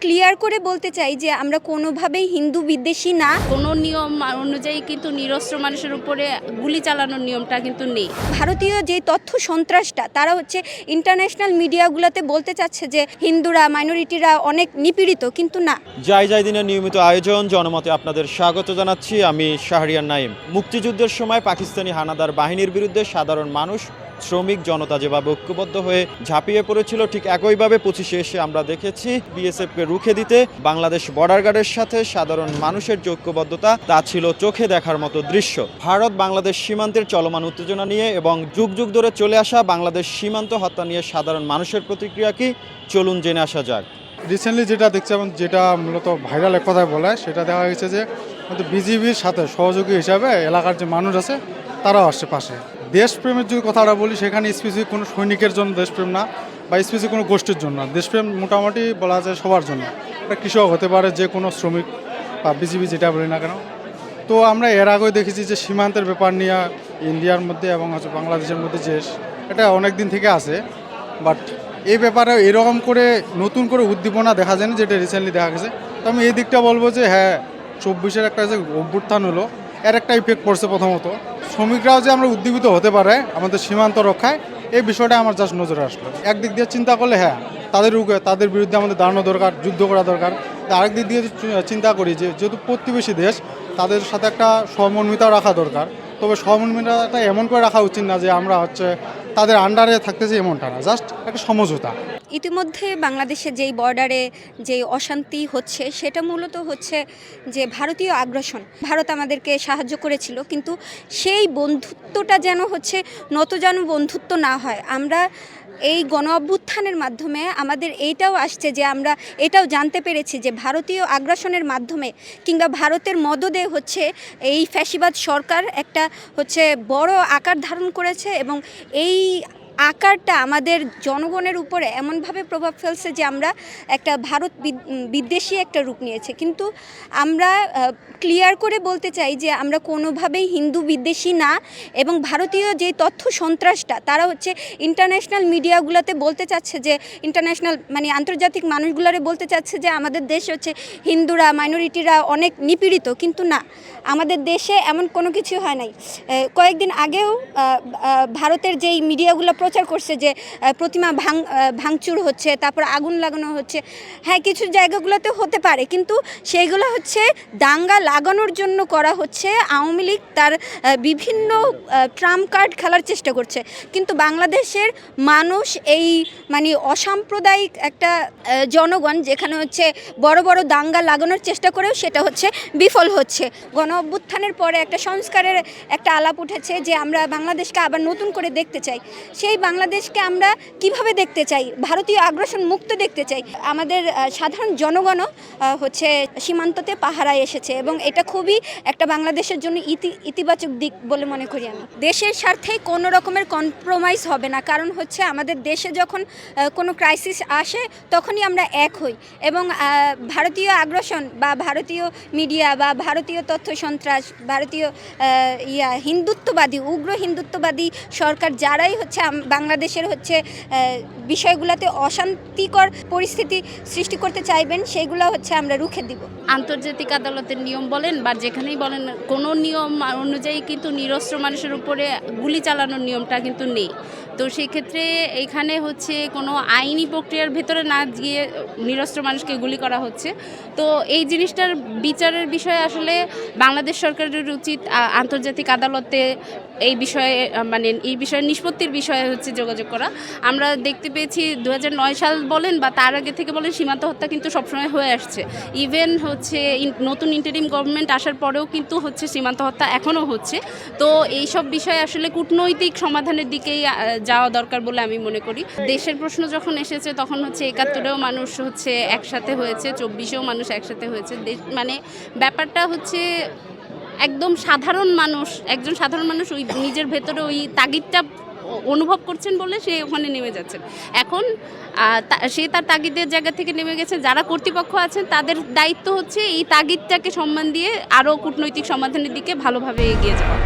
Clear করে বলতে চাই যে আমরা কোনোভাবেই হিন্দু বিদ্বেষী না। কোনো নিয়ম অনুযায়ী কিন্তু নিরস্ত্র মানুষের উপরে গুলি চালানোর নিয়মটা কিন্তু নেই। ভারতীয় যে তথ্য সন্ত্রাসটা তারা হচ্ছে ইন্টারন্যাশনাল মিডিয়াগুলোতে বলতে চাচ্ছে যে হিন্দুরা মাইনরিটিরা অনেক নিপীড়িত, কিন্তু না। জয় দিনের নিয়মিত আয়োজন জনমতে আপনাদের স্বাগত জানাচ্ছি। আমি শাহরিয়ার নাইম। মুক্তিযুদ্ধের সময় পাকিস্তানি হানাদার বাহিনীর বিরুদ্ধে সাধারণ মানুষ, শ্রমিক জনতা যেভাবে ঐক্যবদ্ধ হয়ে ঝাঁপিয়ে পড়েছিল, ঠিক একইভাবে 25-এ এসে আমরা দেখেছি বিএসএফকে রুখে দিতে বাংলাদেশ বর্ডার গার্ডের সাথে সাধারণ মানুষের যে ঐক্যবদ্ধতা, তা ছিল চোখে দেখার মতো দৃশ্য। ভারত বাংলাদেশ সীমান্তের চলমান উত্তেজনা নিয়ে এবং যুগ যুগ ধরে চলে আসা বাংলাদেশ সীমান্ত হত্যা নিয়ে সাধারণ মানুষের প্রতিক্রিয়া কি, চলুন জেনে আসা যাক। রিসেন্টলি যেটা দেখছি এবং যেটা মূলত ভাইরাল এক কথায় বলে, সেটা দেখা গেছে যে বিজিবির সাথে সহযোগী হিসাবে এলাকার যে মানুষ আছে তারাও আসছে পাশে। দেশপ্রেমের যদি কথাটা বলি, সেখানে স্পেসিফিক কোনো সৈনিকের জন্য দেশপ্রেম না, বা স্পেসিফিক কোনো গোষ্ঠীর জন্য। দেশপ্রেম মোটামুটি বলা যায় সবার জন্য। একটা কৃষক হতে পারে, যে কোনো শ্রমিক বা বিজিবি যেটা বলি না কেন। তো আমরা এর আগেও দেখেছি যে সীমান্তের ব্যাপার নিয়ে ইন্ডিয়ার মধ্যে এবং বাংলাদেশের মধ্যে যে এটা অনেক দিন থেকে আছে, বাট এই ব্যাপারে এরকম করে নতুন করে উদ্দীপনা দেখা যায় না, যেটা রিসেন্টলি দেখা গেছে। তো আমি এই দিকটা বলবো যে হ্যাঁ, 24-এর একটা যে অভ্যুত্থান হলো, এর একটা ইফেক্ট পড়ছে। প্রথমত শ্রমিকরাও যে আমরা উদ্দীপিত হতে পারে আমাদের সীমান্ত রক্ষায়, এই বিষয়টা আমার জাস্ট নজরে আসলো। একদিক দিয়ে চিন্তা করলে হ্যাঁ, তাদের বিরুদ্ধে আমাদের দাঁড়ানো দরকার, যুদ্ধ করা দরকার। আরেক দিক দিয়ে চিন্তা করি যে যেহেতু প্রতিবেশী দেশ, তাদের সাথে একটা সমন্বিতাও রাখা দরকার। তবে সমন্বিতাটা এমন করে রাখা উচিত না যে আমরা তাদের আন্ডারে থাকতেছি, এমনটা না, জাস্ট একটা সমঝোতা। ইতিমধ্যে বাংলাদেশে যেই বর্ডারে যে অশান্তি হচ্ছে, সেটা মূলত হচ্ছে যে ভারতীয় আগ্রাসন। ভারত আমাদেরকে সাহায্য করেছিল, কিন্তু সেই বন্ধুত্বটা যেন হচ্ছে যেন বন্ধুত্ব না হয়। আমরা এই গণ অভ্যুত্থানের মাধ্যমে আমাদের এইটাও আসছে যে আমরা এটাও জানতে পেরেছি যে ভারতীয় আগ্রাসনের মাধ্যমে কিংবা ভারতের মদদে হচ্ছে এই ফ্যাসিবাদ সরকার একটা হচ্ছে বড় আকার ধারণ করেছে, এবং এই আকারটা আমাদের জনগণের উপরে এমনভাবে প্রভাব ফেলছে যে আমরা একটা ভারত বিদ্বেষী একটা রূপ নিয়েছে। কিন্তু আমরা ক্লিয়ার করে বলতে চাই যে আমরা কোনোভাবেই হিন্দু বিদ্বেষী না, এবং ভারতীয় যে তথ্য সন্ত্রাসটা তারা হচ্ছে ইন্টারন্যাশনাল মিডিয়াগুলোতে বলতে চাচ্ছে যে ইন্টারন্যাশনাল আন্তর্জাতিক মানুষগুলোরে বলতে চাচ্ছে যে আমাদের দেশ হচ্ছে হিন্দুরা মাইনরিটিরা অনেক নিপীড়িত, কিন্তু না, আমাদের দেশে এমন কোনো কিছু হয় নাই। কয়েকদিন আগেও ভারতের যেই মিডিয়াগুলো প্রচার করছে যে প্রতিমা ভাঙচুর হচ্ছে, তারপর আগুন লাগানো হচ্ছে। হ্যাঁ, কিছু জায়গাগুলোতে হতে পারে, কিন্তু সেইগুলো হচ্ছে দাঙ্গা লাগানোর জন্য করা হচ্ছে। আওয়ামী লীগ তার বিভিন্ন ট্রাম্প কার্ড খেলার চেষ্টা করছে, কিন্তু বাংলাদেশের মানুষ এই অসাম্প্রদায়িক একটা জনগণ, যেখানে হচ্ছে বড় বড় দাঙ্গা লাগানোর চেষ্টা করেও সেটা হচ্ছে বিফল হচ্ছে। গণ অভ্যুত্থানের পরে একটা সংস্কারের একটা আলাপ উঠেছে যে আমরা বাংলাদেশকে আবার নতুন করে দেখতে চাই। সেই বাংলাদেশকে আমরা কিভাবে দেখতে চাই? ভারতীয় আগ্রাসন মুক্ত দেখতে চাই। আমাদের সাধারণ জনগণও হচ্ছে সীমান্ততে পাহারায় এসেছে, এবং এটা খুবই একটা বাংলাদেশের জন্য ইতিবাচক দিক বলে মনে করি আমি। দেশের স্বার্থে কোনো রকমের কম্প্রোমাইজ হবে না, কারণ হচ্ছে আমাদের দেশে যখন কোনো ক্রাইসিস আসে তখনই আমরা এক হই, এবং ভারতীয় আগ্রাসন বা ভারতীয় মিডিয়া বা ভারতীয় তথ্য সন্ত্রাস, ভারতীয় হিন্দুত্ববাদী, উগ্র হিন্দুত্ববাদী সরকার যারাই হচ্ছে বাংলাদেশের হচ্ছে বিষয়গুলোতে অশান্তিকর পরিস্থিতি সৃষ্টি করতে চাইবেন, সেইগুলো হচ্ছে আমরা রুখে দিব। আন্তর্জাতিক আদালতের নিয়ম বলেন বা যেখানেই বলেন, কোনো নিয়ম অনুযায়ী কিন্তু নিরস্ত্র মানুষের উপরে গুলি চালানোর নিয়মটা কিন্তু নেই। তো সেই ক্ষেত্রে এখানে হচ্ছে কোনো আইনি প্রক্রিয়ার ভেতরে না গিয়ে নিরস্ত্র মানুষকে গুলি করা হচ্ছে। তো এই জিনিসটার বিচারের বিষয়ে আসলে বাংলাদেশ সরকারের উচিত আন্তর্জাতিক আদালতে এই বিষয়ে নিষ্পত্তির বিষয়ে হচ্ছে যোগাযোগ করা। আমরা দেখতে পেয়েছি 2009 সাল বলেন বা তার আগে থেকে বলেন, সীমান্ত হত্যা কিন্তু সবসময় হয়ে আসছে। ইভেন হচ্ছে নতুন ইন্টারিম গভর্নমেন্ট আসার পরেও কিন্তু হচ্ছে সীমান্ত হত্যা এখনও হচ্ছে। তো এই সব বিষয়ে আসলে কূটনৈতিক সমাধানের দিকেই যাওয়া দরকার বলে আমি মনে করি। দেশের প্রশ্ন যখন এসেছে তখন হচ্ছে 71-এও মানুষ হচ্ছে একসাথে হয়েছে, 24-এও মানুষ একসাথে হয়েছে। ব্যাপারটা হচ্ছে একজন সাধারণ মানুষ ওই নিজের ভেতরে ওই তাগিদটা অনুভব করছেন বলে সে ওখানে নেমে যাচ্ছেন। এখন সে তার তাগিদের জায়গা থেকে নেমে গেছে। যারা কর্তৃপক্ষ আছেন তাদের দায়িত্ব হচ্ছে এই তাগিদটাকে সম্মান দিয়ে আরও কূটনৈতিক সমাধানের দিকে ভালোভাবে এগিয়ে যাওয়া।